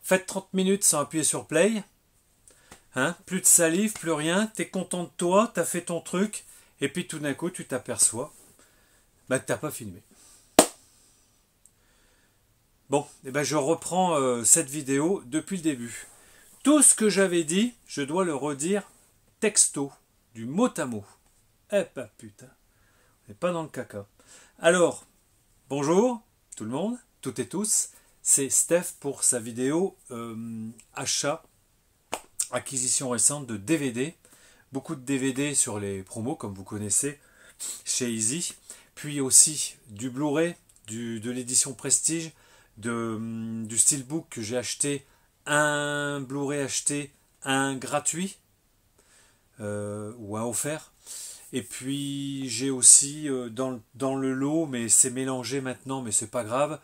Faites 30 minutes sans appuyer sur play. Hein, plus de salive, plus rien. Tu es content de toi, tu as fait ton truc. Et puis tout d'un coup, tu t'aperçois que tu n'as pas filmé. Bon, eh ben je reprends cette vidéo depuis le début. Tout ce que j'avais dit, je dois le redire texto, du mot à mot. Eh ben putain, on n'est pas dans le caca. Alors, bonjour tout le monde, toutes et tous. C'est Steph pour sa vidéo achat, acquisition récente de DVD. Beaucoup de DVD sur les promos, comme vous connaissez, chez Easy. Puis aussi du Blu-ray, de l'édition Prestige, du Steelbook que j'ai acheté, un Blu-ray acheté, un gratuit, ou un offert. Et puis j'ai aussi dans le lot, mais c'est mélangé maintenant, mais c'est pas grave,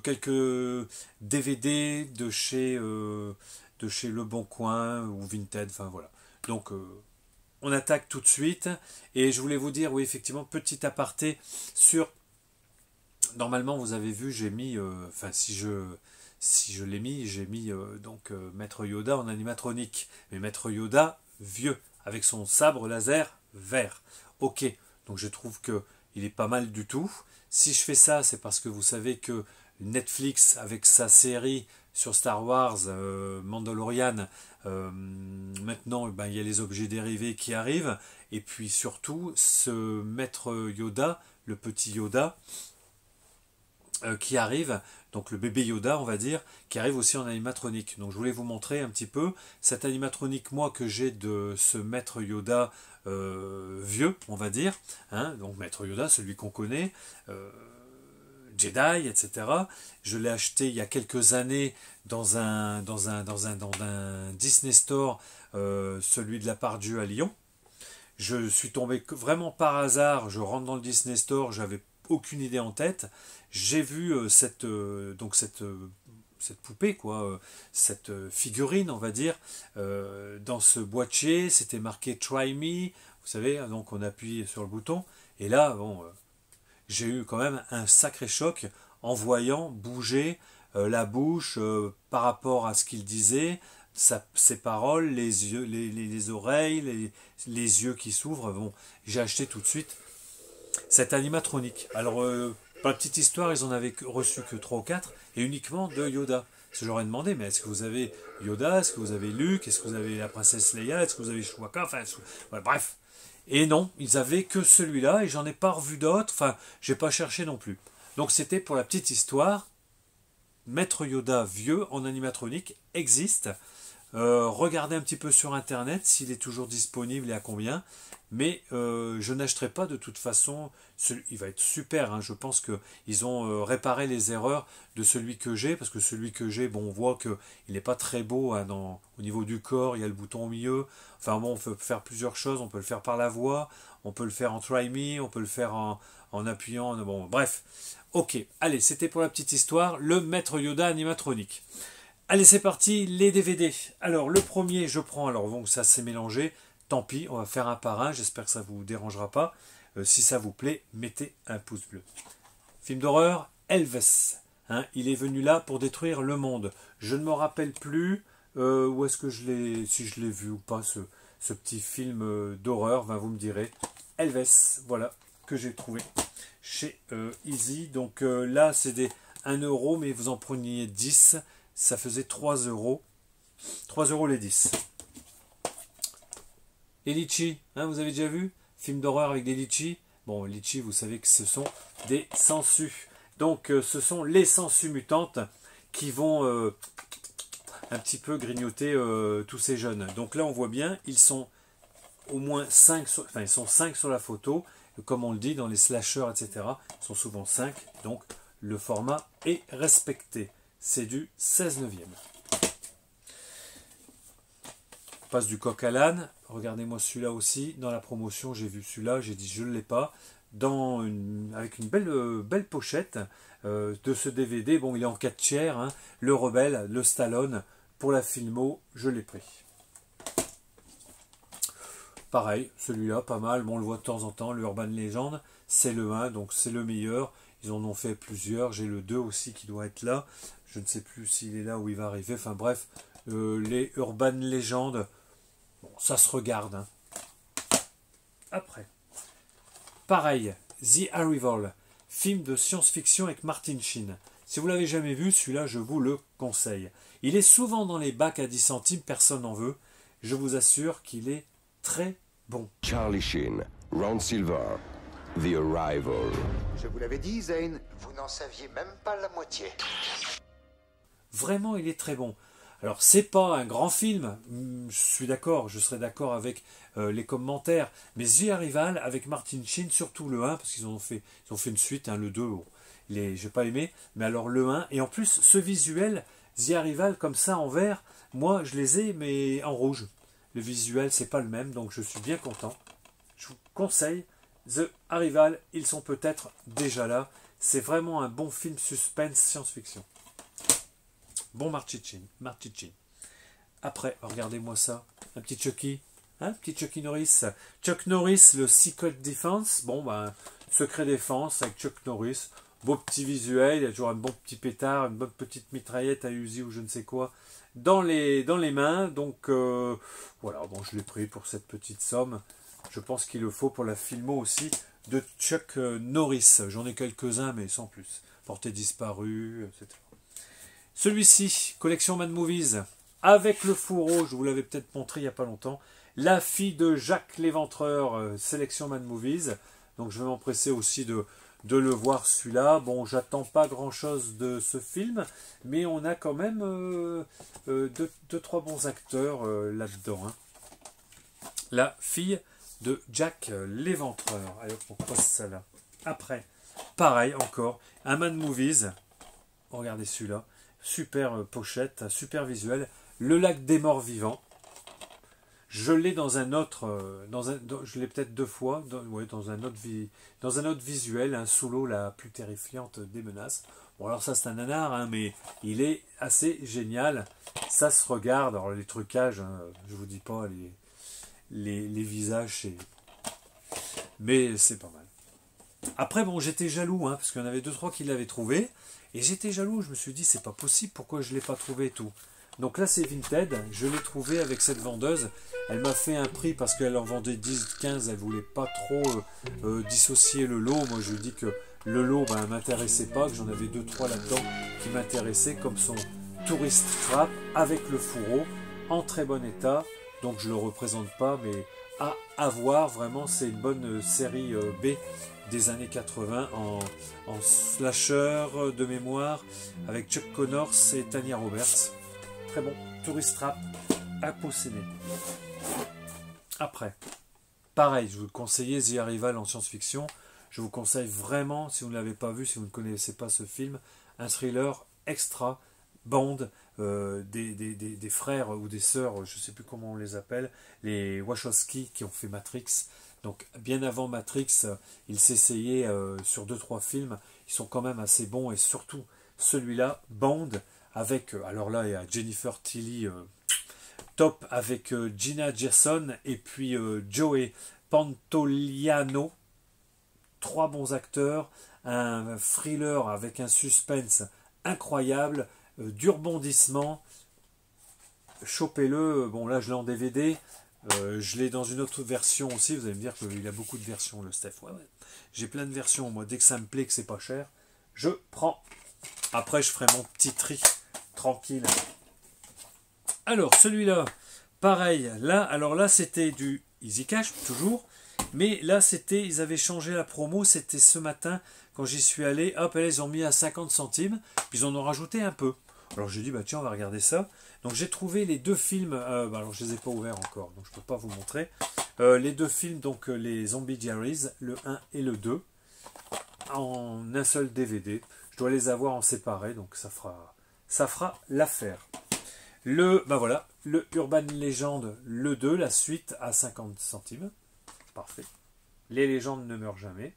quelques DVD de chez Le Bon Coin ou Vinted, enfin voilà. Donc on attaque tout de suite. Et je voulais vous dire, oui effectivement, petit aparté sur... Normalement vous avez vu, j'ai mis, enfin si je l'ai mis, j'ai mis Maître Yoda en animatronique. Mais Maître Yoda vieux, avec son sabre laser vert. Ok, donc je trouve que il est pas mal du tout. Si je fais ça, c'est parce que vous savez que Netflix, avec sa série sur Star Wars, Mandalorian, maintenant ben, il y a les objets dérivés qui arrivent. Et puis surtout, ce Maître Yoda, le petit Yoda, qui arrive, donc le bébé Yoda on va dire, qui arrive aussi en animatronique. Donc je voulais vous montrer un petit peu cette animatronique moi que j'ai de ce Maître Yoda vieux on va dire, hein, donc Maître Yoda, celui qu'on connaît, Jedi, etc. Je l'ai acheté il y a quelques années dans un Disney Store, celui de la part Dieu à Lyon. Je suis tombé vraiment par hasard, je rentre dans le Disney Store, j'avais aucune idée en tête. J'ai vu cette poupée, quoi, cette figurine, on va dire, dans ce boîtier, c'était marqué Try Me, vous savez, donc on appuie sur le bouton, et là, bon, j'ai eu quand même un sacré choc en voyant bouger la bouche par rapport à ce qu'il disait, ses paroles, les yeux, les oreilles, les yeux qui s'ouvrent. Bon, j'ai acheté tout de suite cette animatronique. Alors, pour la petite histoire, ils en avaient reçu que 3 ou 4, et uniquement de Yoda. Parce que j'aurais demandé, mais est-ce que vous avez Yoda, est-ce que vous avez Luke, est-ce que vous avez la princesse Leia, est-ce que vous avez Chewbacca, enfin, voilà, bref. Et non, ils avaient que celui-là, et j'en ai pas revu d'autres, enfin, j'ai pas cherché non plus. Donc c'était pour la petite histoire, Maître Yoda vieux en animatronique existe. Regardez un petit peu sur internet s'il est toujours disponible et à combien. Mais je n'achèterai pas de toute façon. Il va être super, hein, je pense qu'ils ont réparé les erreurs de celui que j'ai. Parce que celui que j'ai, bon, on voit qu'il n'est pas très beau hein, au niveau du corps. Il y a le bouton au milieu. Enfin bon, on peut faire plusieurs choses. On peut le faire par la voix. On peut le faire en try me. On peut le faire en appuyant. Bon, bref. Ok, allez, c'était pour la petite histoire. Le Maître Yoda animatronique. Allez, c'est parti, les DVD. Alors, le premier, je prends, alors bon, ça s'est mélangé, tant pis, on va faire un par un, j'espère que ça ne vous dérangera pas. Si ça vous plaît, mettez un pouce bleu. Film d'horreur, Elvis. Hein, il est venu là pour détruire le monde. Je ne me rappelle plus où est-ce que si je l'ai vu ou pas, ce petit film d'horreur, ben, vous me direz. Elvis, voilà, que j'ai trouvé chez Easy. Donc là, c'est des 1 euro, mais vous en preniez 10. Ça faisait 3 euros. 3 euros les 10. Les litchis, hein, vous avez déjà vu? Film d'horreur avec des litchis. Bon, litchis, vous savez que ce sont des sangsues. Donc, ce sont les sangsues mutantes qui vont un petit peu grignoter tous ces jeunes. Donc là, on voit bien, ils sont au moins 5, enfin, ils sont 5 sur la photo. Comme on le dit dans les slashers, etc. Ils sont souvent 5. Donc, le format est respecté. C'est du 16 neuvième. On passe du coq à l'âne. Regardez-moi celui-là aussi. Dans la promotion, j'ai vu celui-là. J'ai dit je ne l'ai pas. Avec une belle pochette de ce DVD. Bon, il est en 4 tiers. Hein. Le Rebelle, le Stallone. Pour la Filmo, je l'ai pris. Pareil, celui-là, pas mal. Bon, on le voit de temps en temps. Le Urban Legend, c'est le 1, donc c'est le meilleur. Ils en ont fait plusieurs. J'ai le 2 aussi qui doit être là. Je ne sais plus s'il est là ou il va arriver. Enfin bref, les Urban Legends, bon, ça se regarde. Hein. Après, pareil, The Arrival, film de science-fiction avec Martin Sheen. Si vous l'avez jamais vu, celui-là, je vous le conseille. Il est souvent dans les bacs à 10 centimes, personne n'en veut. Je vous assure qu'il est très bon. Charlie Sheen, Ron Silver, The Arrival. Je vous l'avais dit, Zane, vous n'en saviez même pas la moitié. Vraiment, il est très bon. Alors, c'est pas un grand film, je suis d'accord, je serais d'accord avec les commentaires, mais The Arrival avec Martin Sheen, surtout le 1, parce qu'ils ont fait une suite, hein, le 2, bon, j'ai pas aimé, mais alors le 1, et en plus, ce visuel, The Arrival, comme ça, en vert, moi, je les ai, mais en rouge. Le visuel, c'est pas le même, donc je suis bien content. Je vous conseille The Arrival, ils sont peut-être déjà là. C'est vraiment un bon film suspense science-fiction. Bon Martin Sheen. Après, regardez-moi ça. Un petit Chucky. Hein, petit Chucky Norris. Chuck Norris, le Secret Defense. Bon, ben, Secret Défense avec Chuck Norris. Beau petit visuel. Il y a toujours un bon petit pétard, une bonne petite mitraillette à Uzi ou je ne sais quoi dans les mains. Donc, voilà. Bon, je l'ai pris pour cette petite somme. Je pense qu'il le faut pour la filmo aussi de Chuck Norris. J'en ai quelques-uns, mais sans plus. Portée disparue, etc. Celui-ci, collection Mad Movies, avec le fourreau, je vous l'avais peut-être montré il n'y a pas longtemps, la fille de Jacques l'Éventreur, sélection Mad Movies. Donc je vais m'empresser aussi de le voir celui-là. Bon, j'attends pas grand-chose de ce film, mais on a quand même deux, trois bons acteurs là-dedans. Hein. La fille de Jack l'Éventreur. Allez, on pose ça là. Après, pareil encore, un Mad Movies. Regardez celui-là. Super pochette, super visuel. Le lac des morts vivants. Je l'ai dans un autre, je l'ai peut-être 2 fois, dans un autre visuel, hein, sous l'eau la plus terrifiante des menaces. Bon alors ça c'est un nanar, hein, mais il est assez génial. Ça se regarde. Alors les trucages, hein, je vous dis pas les visages, mais c'est pas mal. Après bon j'étais jaloux, hein, parce qu'il y en avait 2-3 qui l'avaient trouvé. Et j'étais jaloux, je me suis dit, c'est pas possible, pourquoi je ne l'ai pas trouvé et tout. Donc là, c'est Vinted, je l'ai trouvé avec cette vendeuse. Elle m'a fait un prix parce qu'elle en vendait 10, 15, elle voulait pas trop dissocier le lot. Moi, je lui ai dit que le lot ne m'intéressait pas, que j'en avais 2-3 là-dedans qui m'intéressaient, comme son Tourist Trap avec le fourreau, en très bon état. Donc je ne le représente pas, mais à avoir, vraiment, c'est une bonne série B des années 80 en slasher de mémoire avec Chuck Connors et Tanya Roberts. Très bon, Tourist Trap à posséder. Après, pareil, je vous conseille The Arrival en science-fiction. Je vous conseille vraiment, si vous ne l'avez pas vu, si vous ne connaissez pas ce film, un thriller extra, Bond, des frères ou des sœurs, je ne sais plus comment on les appelle, les Wachowski qui ont fait Matrix. Donc bien avant Matrix, ils s'essayaient sur 2-3 films. Ils sont quand même assez bons et surtout celui-là, Bond, avec, alors là il y a Jennifer Tilly, top, avec Gina Gerson et puis Joey Pantoliano. 3 bons acteurs, un thriller avec un suspense incroyable, du rebondissement. Chopez-le, bon là je l'ai en DVD. Je l'ai dans une autre version aussi. Vous allez me dire qu'il a beaucoup de versions, le Steph. Ouais. J'ai plein de versions. Moi, dès que ça me plaît, que c'est pas cher, je prends. Après, je ferai mon petit tri tranquille. Alors, celui-là, pareil. Là, alors là, c'était du Easy Cash, toujours. Mais là, ils avaient changé la promo. C'était ce matin, quand j'y suis allé. Hop, là, ils ont mis à 50 centimes. Puis ils en ont rajouté un peu. Alors j'ai dit, bah tiens, on va regarder ça. Donc j'ai trouvé les 2 films, alors je ne les ai pas ouverts encore, donc je ne peux pas vous montrer. Les 2 films, donc les Zombie Diaries, le 1 et le 2, en un seul DVD. Je dois les avoir en séparé, donc ça fera l'affaire. Voilà, le Urban Legend, le 2, la suite à 50 centimes. Parfait. Les légendes ne meurent jamais.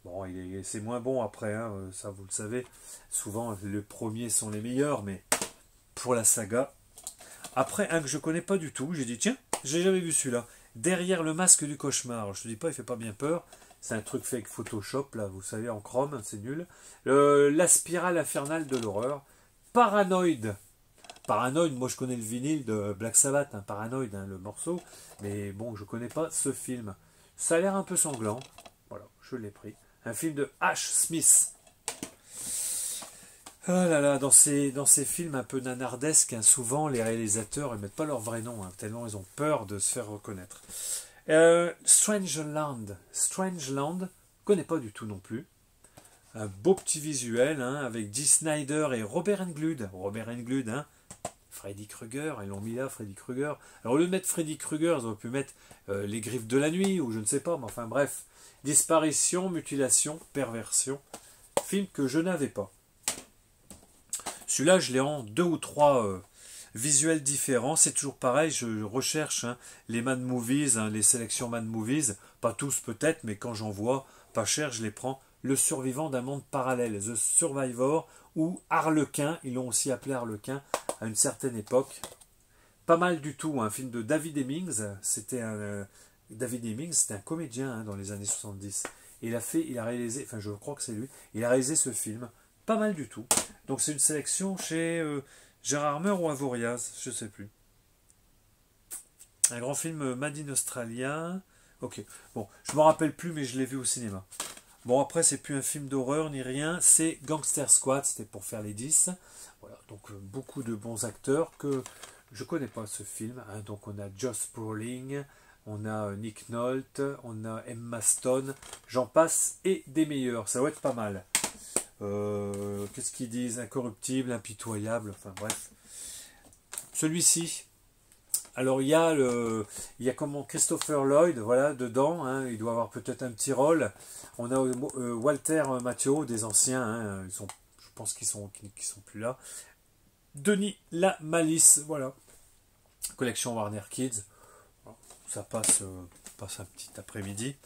Bon, c'est moins bon après, hein, ça vous le savez. Souvent, les premiers sont les meilleurs, mais pour la saga. Après, un que je connais pas du tout, j'ai dit, tiens, j'ai jamais vu celui-là. Derrière le masque du cauchemar. Alors, je te dis pas, il fait pas bien peur. C'est un truc fait avec Photoshop, là, vous savez, en chrome, c'est nul. La spirale infernale de l'horreur. Paranoid. Paranoid, moi je connais le vinyle de Black Sabbath, hein, Paranoid, hein, le morceau. Mais bon, je connais pas ce film. Ça a l'air un peu sanglant. Voilà, je l'ai pris. Un film de H. Smith. Oh là là, dans ces films un peu nanardesques, hein, souvent les réalisateurs ne mettent pas leur vrai nom, hein, tellement ils ont peur de se faire reconnaître. Strangeland. Strangeland, je ne connais pas du tout non plus. Un beau petit visuel, hein, avec Dee Snider et Robert Englund. Robert Englund, hein, Freddy Krueger, ils l'ont mis là, Freddy Krueger. Alors au lieu de mettre Freddy Krueger, ils auraient pu mettre les griffes de la nuit, ou je ne sais pas, mais enfin bref. Disparition, mutilation, perversion. Film que je n'avais pas. Celui-là, je l'ai en 2 ou 3 visuels différents. C'est toujours pareil, je recherche les Mad Movies, les sélections Mad Movies. Pas tous peut-être, mais quand j'en vois pas cher, je les prends. Le survivant d'un monde parallèle, The Survivor, ou Harlequin, ils l'ont aussi appelé Harlequin à une certaine époque. Pas mal du tout, un film de David Hemmings. David Hemmings, c'était un comédien dans les années 70. Et il a réalisé, enfin je crois que c'est lui, il a réalisé ce film. Pas mal du tout. Donc c'est une sélection chez Gérard Armer ou Avoriaz, je ne sais plus. Un grand film Made in Australia. Ok, bon, je ne me rappelle plus, mais je l'ai vu au cinéma. Bon, après, c'est plus un film d'horreur ni rien, c'est Gangster Squad, c'était pour faire les 10. Voilà, donc beaucoup de bons acteurs que je ne connais pas ce film. Hein. Donc on a Josh Brolin, on a Nick Nolte, on a Emma Stone, j'en passe, et des meilleurs, ça va être pas mal. Qu'est-ce qu'ils disent? Incorruptible, impitoyable, enfin bref. Celui-ci, alors il y a comment Christopher Lloyd, voilà, dedans, hein, il doit avoir peut-être un petit rôle. On a Walter Matthau, des anciens, hein, je pense qu'ils sont plus là. Denis La Malice, voilà. Collection Warner Kids. Ça passe un petit après-midi.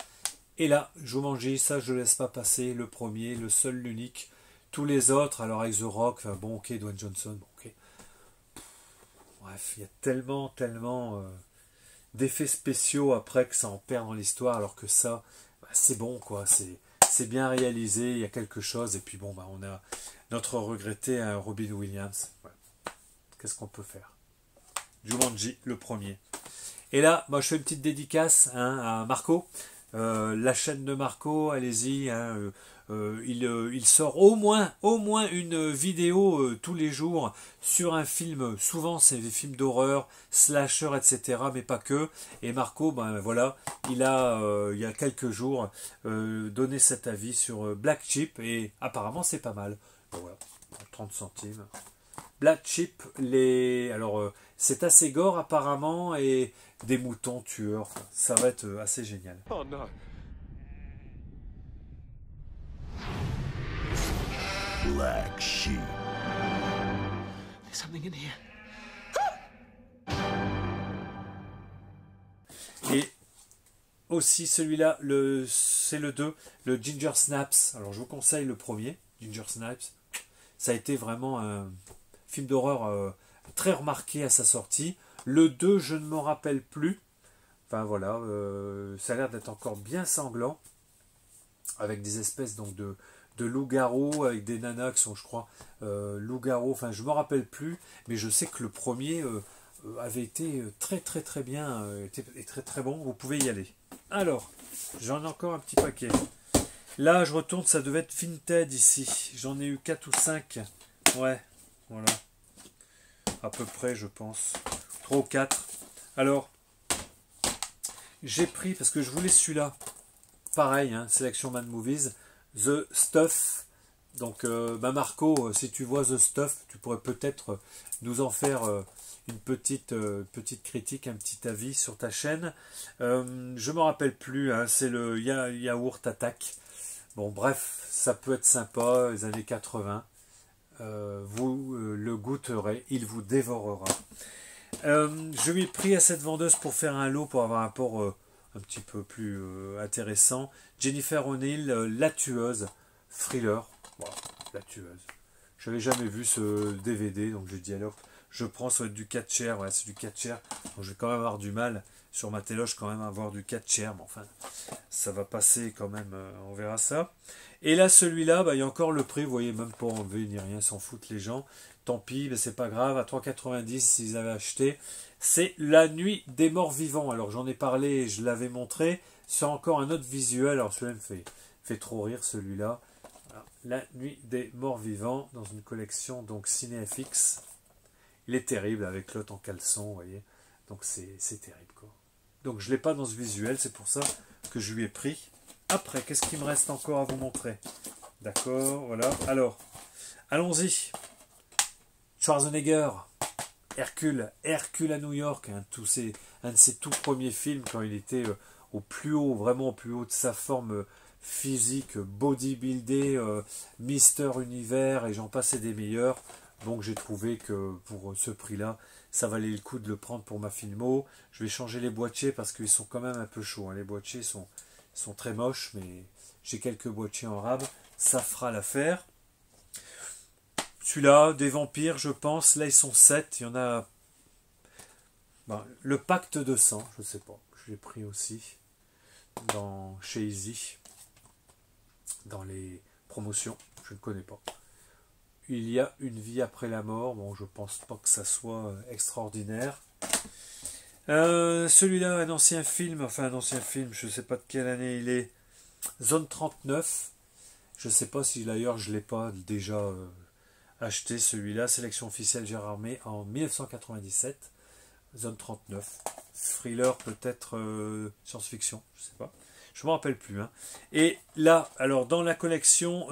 Et là, Jumanji, ça je ne laisse pas passer, le premier, le seul, l'unique. Tous les autres, alors avec The Rock, enfin, bon ok, Dwayne Johnson, bon ok. Bref, il y a tellement d'effets spéciaux après que ça en perd dans l'histoire, alors que ça, bah, c'est bon quoi, c'est bien réalisé, il y a quelque chose, et puis bon, bah, on a notre regretté Robin Williams. Ouais. Qu'est-ce qu'on peut faire? Jumanji, le premier. Et là, moi je fais une petite dédicace à Marco. La chaîne de Marco, allez-y, hein, il sort au moins une vidéo tous les jours sur un film. Souvent c'est des films d'horreur, slasher, etc., mais pas que. Et Marco, ben voilà, il y a quelques jours donné cet avis sur Black Sheep, et apparemment c'est pas mal. Bon, voilà, 30 centimes. Black Sheep, alors c'est assez gore apparemment, et des moutons tueurs, ça va être assez génial. Oh no. Black Sheep. There's something in here. Et aussi celui-là, c'est le 2, le Ginger Snaps. Alors je vous conseille le premier, Ginger Snaps. Ça a été vraiment un film d'horreur très remarqué à sa sortie. Le 2, je ne m'en rappelle plus. Enfin voilà, ça a l'air d'être encore bien sanglant. Avec des espèces donc de loups-garous, avec des nanas qui sont, je crois, loups-garous. Enfin, je ne me rappelle plus. Mais je sais que le premier avait été très très très bien, était très très bon. Vous pouvez y aller. Alors, j'en ai encore un petit paquet. Là, je retourne, ça devait être Vinted ici. J'en ai eu 4 ou 5. Ouais, voilà. À peu près, je pense. 3 ou 4. Alors, j'ai pris, parce que je voulais celui-là. Pareil, hein, sélection Mad Movies. The Stuff. Donc, Marco, si tu vois The Stuff, tu pourrais peut-être nous en faire une petite critique, un petit avis sur ta chaîne. Je ne me rappelle plus, hein, c'est le Yaourt Attack. Bon, bref, ça peut être sympa, les années 80. Vous le goûterez, il vous dévorera. Je lui ai pris à cette vendeuse pour faire un lot, pour avoir un rapport un petit peu plus intéressant. Jennifer O'Neill, La Tueuse, thriller. Voilà, La Tueuse. Je n'avais jamais vu ce DVD, donc j'ai dit alors, je prends, ça va être du 4 tiers, ouais, c'est du 4 tiers, donc je vais quand même avoir du mal sur ma téloche, quand même avoir du 4 tiers, mais enfin, ça va passer quand même, on verra ça. Et là, celui-là, bah, il y a encore le prix, vous voyez, même pas enlevé ni rien, s'en foutent les gens, tant pis, mais c'est pas grave, à 3,90 s'ils avaient acheté, c'est La Nuit des Morts Vivants, alors j'en ai parlé, je l'avais montré, c'est encore un autre visuel, alors celui-là fait trop rire, celui-là. La Nuit des Morts Vivants, dans une collection donc CinéFX. Il est terrible avec l'autre en caleçon, vous voyez. Donc c'est terrible, quoi. Donc je ne l'ai pas dans ce visuel, c'est pour ça que je lui ai pris. Après, qu'est-ce qu'il me reste encore à vous montrer? D'accord, voilà. Alors, allons-y. Schwarzenegger, Hercule à New York, un de ses tout premiers films quand il était au plus haut, vraiment au plus haut de sa forme physique, bodybuildé, Mister Univers et j'en passais des meilleurs. Donc j'ai trouvé que pour ce prix-là, ça valait le coup de le prendre pour ma filmo. Je vais changer les boîtiers parce qu'ils sont quand même un peu chauds, hein. Les boîtiers sont très moches, mais j'ai quelques boîtiers en rab. Ça fera l'affaire. Celui-là, des vampires, je pense. Là, ils sont 7. Il y en a... Ben, le pacte de sang, je ne sais pas. Je l'ai pris aussi chez Easy. Dans les promotions. Je ne connais pas. Il y a une vie après la mort. Bon, je pense pas que ça soit extraordinaire. Celui-là, un ancien film. Enfin, un ancien film. Je ne sais pas de quelle année il est. Zone 39. Je ne sais pas si d'ailleurs je ne l'ai pas déjà acheté celui-là. Sélection officielle Gérard May en 1997. Zone 39. Thriller peut-être science-fiction. Je ne sais pas. Je ne me rappelle plus. Hein. Et là, alors dans la collection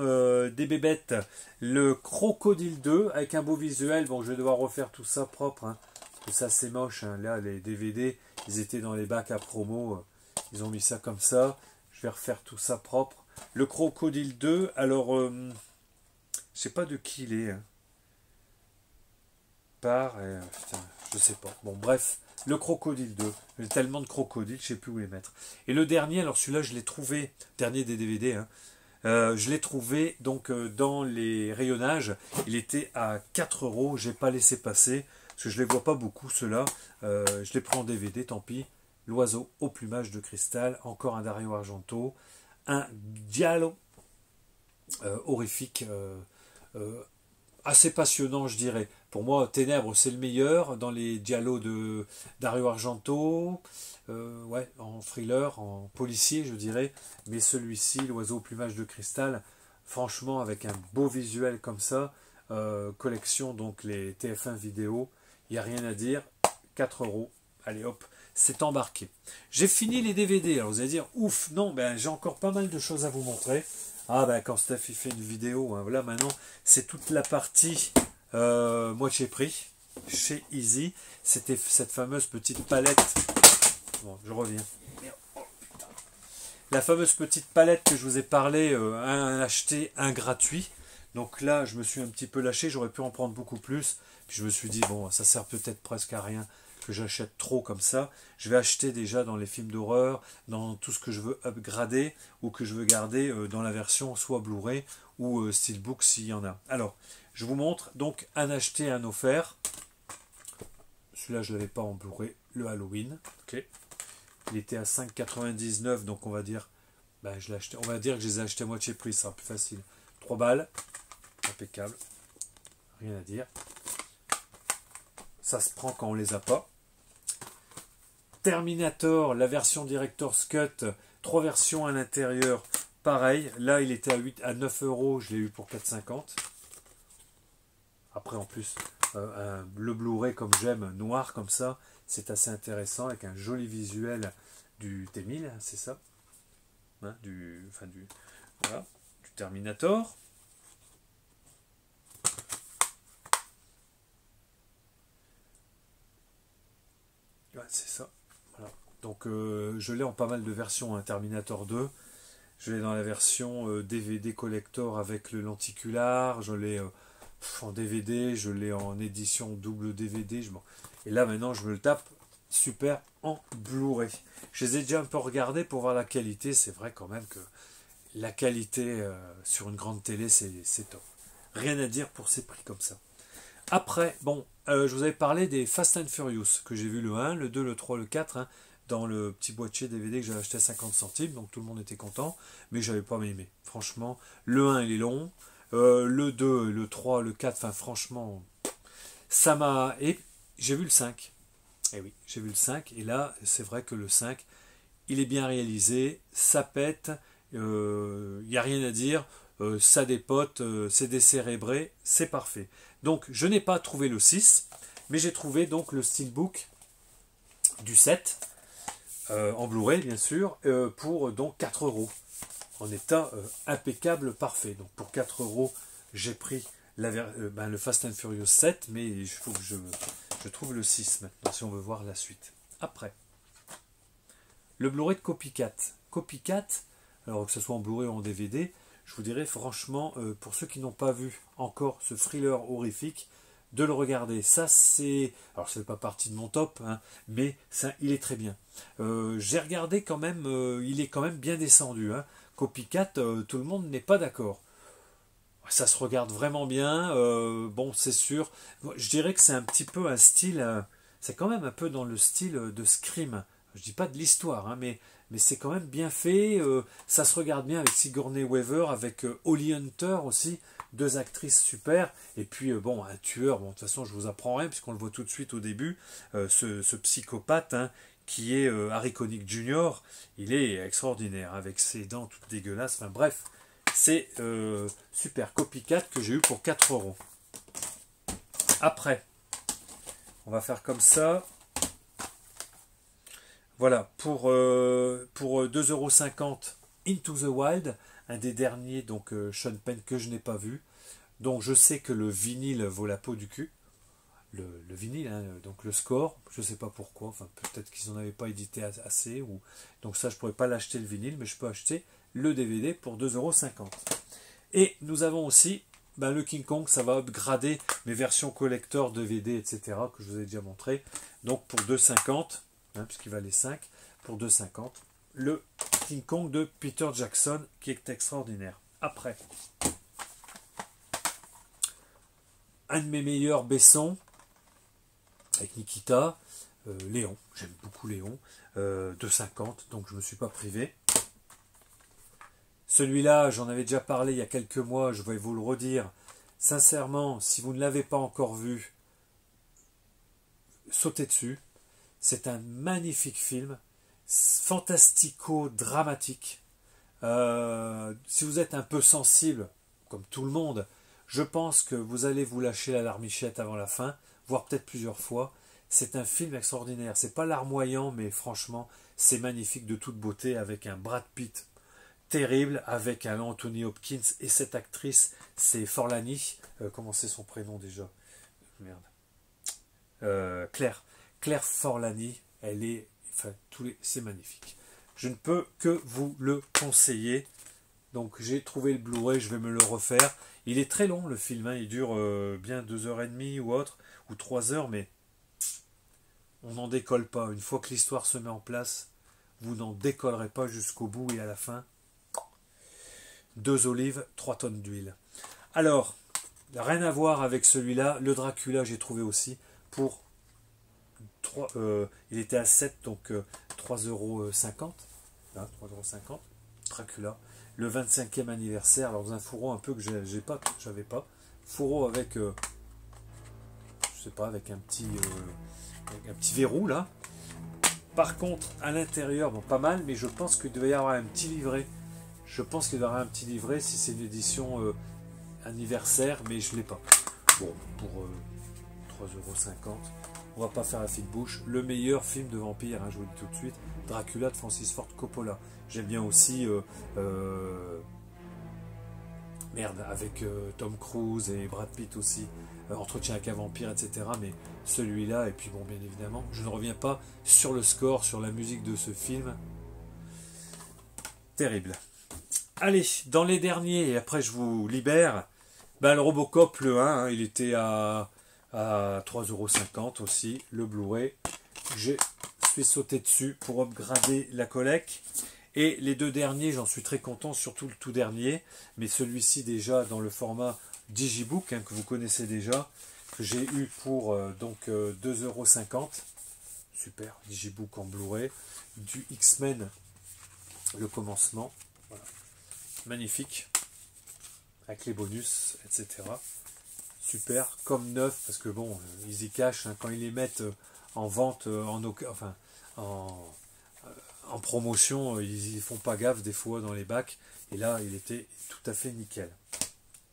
des bébêtes, le Crocodile 2 avec un beau visuel. Bon, je vais devoir refaire tout ça propre. Hein, parce que ça c'est moche. Hein. Là, les DVD, ils étaient dans les bacs à promo. Ils ont mis ça comme ça. Je vais refaire tout ça propre. Le Crocodile 2, alors, je ne sais pas de qui il est. Hein. Putain, je sais pas. Bon, bref. Le Crocodile 2. J'ai tellement de crocodiles, je ne sais plus où les mettre. Et le dernier, alors celui-là, je l'ai trouvé, dernier des DVD, hein, je l'ai trouvé donc dans les rayonnages. Il était à 4 €. Je n'ai pas laissé passer, parce que je ne les vois pas beaucoup, ceux-là. Je les prends en DVD, tant pis. L'oiseau au plumage de cristal. Encore un Dario Argento. Un giallo horrifique. Assez passionnant, je dirais. Pour moi, Ténèbres, c'est le meilleur dans les giallos de Dario Argento, ouais, en thriller, en policier, je dirais. Mais celui-ci, l'oiseau au plumage de cristal, franchement, avec un beau visuel comme ça, collection, donc les TF1 vidéo, il n'y a rien à dire, 4 €. Allez hop, c'est embarqué. J'ai fini les DVD. Alors vous allez dire, ouf, non, ben j'ai encore pas mal de choses à vous montrer. Ah ben quand Steph il fait une vidéo, hein, voilà maintenant c'est toute la partie moitié prix chez Easy. C'était cette fameuse petite palette. Bon, je reviens. Oh, la fameuse petite palette que je vous ai parlé, un acheté, un gratuit. Donc là, je me suis un petit peu lâché, j'aurais pu en prendre beaucoup plus. Puis je me suis dit, bon, ça sert peut-être presque à rien que j'achète trop comme ça. Je vais acheter déjà dans les films d'horreur, dans tout ce que je veux upgrader ou que je veux garder dans la version soit Blu-ray ou Steelbook s'il y en a. Alors, je vous montre donc un acheté, un offert. Celui-là, je ne l'avais pas en Blu-ray, le Halloween. Okay. Il était à 5,99, donc on va dire, ben, je l'ai acheté, on va dire que je les ai achetés à moitié prix, ça sera plus facile. 3 balles, impeccable, rien à dire. Ça se prend quand on les a pas. Terminator, la version Director's Cut, 3 versions à l'intérieur, pareil. Là, il était à 9 €, je l'ai eu pour 4,50. Après, en plus, le Blu-ray, comme j'aime, noir comme ça, c'est assez intéressant, avec un joli visuel du T-1000, hein, c'est ça, hein, voilà, du Terminator. Ouais, c'est ça. Voilà. Donc je l'ai en pas mal de versions, hein, Terminator 2. Je l'ai dans la version DVD collector avec le lenticular. Je l'ai en DVD. Je l'ai en édition double DVD. Et là maintenant je me le tape super en Blu-ray. Je les ai déjà un peu regardés pour voir la qualité. C'est vrai quand même que la qualité sur une grande télé c'est top. Rien à dire pour ces prix comme ça. Après, bon, je vous avais parlé des Fast and Furious, que j'ai vu le 1, le 2, le 3, le 4, hein, dans le petit boîtier DVD que j'avais acheté à 50 centimes, donc tout le monde était content, mais j'avais pas aimé. Franchement, le 1 il est long, le 2, le 3, le 4, enfin franchement, ça m'a... Et j'ai vu le 5. Eh oui, j'ai vu le 5, et là, c'est vrai que le 5, il est bien réalisé, ça pète, il n'y a rien à dire, ça dépote, c'est décérébré, c'est parfait. Donc, je n'ai pas trouvé le 6, mais j'ai trouvé donc le steelbook du 7, en Blu-ray bien sûr, pour donc 4 euros, en état impeccable, parfait. Donc pour 4 euros, j'ai pris le Fast and Furious 7, mais il faut que je trouve le 6 maintenant, si on veut voir la suite. Après, le Blu-ray de Copycat. Copycat, alors que ce soit en Blu-ray ou en DVD, je vous dirais franchement, pour ceux qui n'ont pas vu encore ce thriller horrifique, de le regarder. Ça, c'est... Alors, c'est pas partie de mon top, hein, mais ça, il est très bien. J'ai regardé quand même, il est quand même bien descendu. Hein. Copycat, tout le monde n'est pas d'accord. Ça se regarde vraiment bien. Bon, c'est sûr. Je dirais que c'est un petit peu un style... c'est quand même un peu dans le style de Scream. Je dis pas de l'histoire, hein, mais c'est quand même bien fait. Ça se regarde bien avec Sigourney Weaver, avec Holly Hunter aussi. Deux actrices super, et puis bon, un tueur, bon, de toute façon je vous apprends rien puisqu'on le voit tout de suite au début, ce psychopathe, hein, qui est Harry Connick Jr., il est extraordinaire, avec ses dents toutes dégueulasses, enfin bref, c'est super. Copycat que j'ai eu pour 4 euros. Après, on va faire comme ça, voilà, pour 2,50 €, Into the Wild, un des derniers, donc Sean Penn, que je n'ai pas vu. Donc je sais que le vinyle vaut la peau du cul. Le vinyle, hein, donc le score, je ne sais pas pourquoi, enfin peut-être qu'ils n'en avaient pas édité assez, ou donc ça je ne pourrais pas l'acheter le vinyle, mais je peux acheter le DVD pour 2,50 €. Et nous avons aussi le King Kong, ça va upgrader mes versions collector, DVD, etc., que je vous ai déjà montré. Donc pour 2,50 €, hein, puisqu'il valait 5, pour 2,50 €, le King Kong de Peter Jackson, qui est extraordinaire. Après, un de mes meilleurs Besson, avec Nikita, Léon, j'aime beaucoup Léon, 2,50 €, donc je ne me suis pas privé. Celui-là, j'en avais déjà parlé il y a quelques mois, je vais vous le redire. Sincèrement, si vous ne l'avez pas encore vu, sautez dessus. C'est un magnifique film, fantastico-dramatique. Si vous êtes un peu sensible, comme tout le monde, je pense que vous allez vous lâcher la larmichette avant la fin, voire peut-être plusieurs fois. C'est un film extraordinaire. C'est pas larmoyant, mais franchement, c'est magnifique de toute beauté, avec un Brad Pitt terrible, avec un Anthony Hopkins, et cette actrice, c'est Forlani. Comment c'est son prénom déjà? Merde. Claire Forlani. Elle est, enfin, c'est magnifique. Je ne peux que vous le conseiller. Donc j'ai trouvé le Blu-ray, je vais me le refaire. Il est très long le film, hein, il dure bien 2h30 ou autre, ou 3 heures, mais on n'en décolle pas. Une fois que l'histoire se met en place, vous n'en décollerez pas jusqu'au bout, et à la fin, 2 olives, 3 tonnes d'huile. Alors, rien à voir avec celui-là, le Dracula j'ai trouvé aussi pour 3, il était à 7, donc 3,50 €. Là, 3,50 €. Dracula. Le 25e anniversaire, alors dans un fourreau un peu que j'avais pas. Fourreau avec, je sais pas, avec un petit verrou là. Par contre, à l'intérieur, bon, pas mal, mais je pense qu'il devait y avoir un petit livret. Je pense qu'il doit y avoir un petit livret si c'est une édition anniversaire, mais je ne l'ai pas. Bon, pour 3,50 €, on va pas faire la fine bouche. Le meilleur film de vampire, hein, je vous le dis tout de suite, Dracula de Francis Ford Coppola. J'aime bien aussi avec Tom Cruise et Brad Pitt aussi, Entretien avec un vampire, etc. Mais celui-là, et puis bon, bien évidemment, je ne reviens pas sur le score, sur la musique de ce film. Terrible. Allez, dans les derniers, et après je vous libère, le Robocop, le 1, hein, il était à 3,50 € aussi, le Blu-ray. Je suis sauté dessus pour upgrader la collecte. Et les deux derniers, j'en suis très content, surtout le tout dernier, mais celui-ci déjà dans le format Digibook, hein, que vous connaissez déjà, que j'ai eu pour donc 2,50 €. Super, Digibook en Blu-ray, du X-Men, le commencement, voilà. Magnifique, avec les bonus, etc. Super, comme neuf, parce que bon, ils y cachent, hein, quand ils les mettent en vente, en promotion, ils font pas gaffe des fois dans les bacs, et là, il était tout à fait nickel.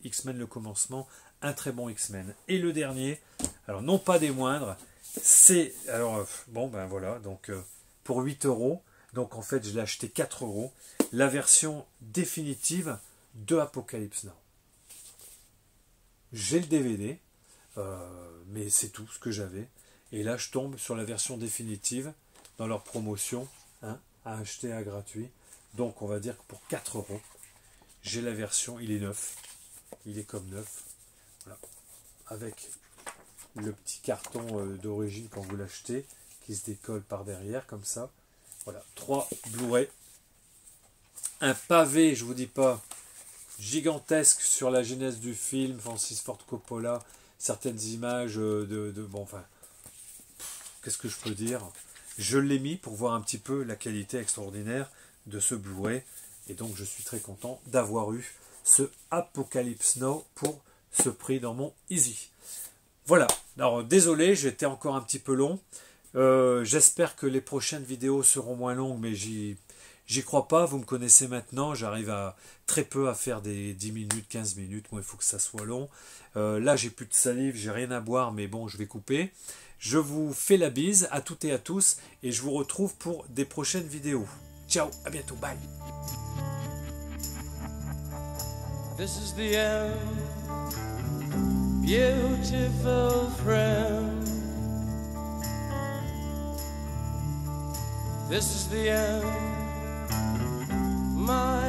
X-Men, le commencement, un très bon X-Men. Et le dernier, alors non pas des moindres, c'est, alors, bon, ben voilà, donc pour 8 €, donc en fait je l'ai acheté 4 €, la version définitive de Apocalypse Now. J'ai le DVD, mais c'est tout ce que j'avais. Et là je tombe sur la version définitive, dans leur promotion, hein, à acheter à gratuit. Donc on va dire que pour 4 €, j'ai la version, il est neuf, il est comme neuf, voilà, avec le petit carton d'origine quand vous l'achetez, qui se décolle par derrière, comme ça. Voilà, 3 Blu-ray. Un pavé, je vous dis pas, gigantesque sur la genèse du film, Francis Ford Coppola, certaines images bon, enfin, qu'est-ce que je peux dire? Je l'ai mis pour voir un petit peu la qualité extraordinaire de ce Blu-ray, et donc je suis très content d'avoir eu ce Apocalypse Now pour ce prix dans mon Easy. Voilà, alors désolé, j'étais encore un petit peu long. J'espère que les prochaines vidéos seront moins longues, mais j'y crois pas. Vous me connaissez maintenant, j'arrive à très peu à faire des 10 minutes, 15 minutes. Moi, il faut que ça soit long. Là, j'ai plus de salive, j'ai rien à boire, mais bon, je vais couper. Je vous fais la bise à toutes et à tous, et je vous retrouve pour des prochaines vidéos. Ciao, à bientôt, bye. This is the end, beautiful friend. This is the end, my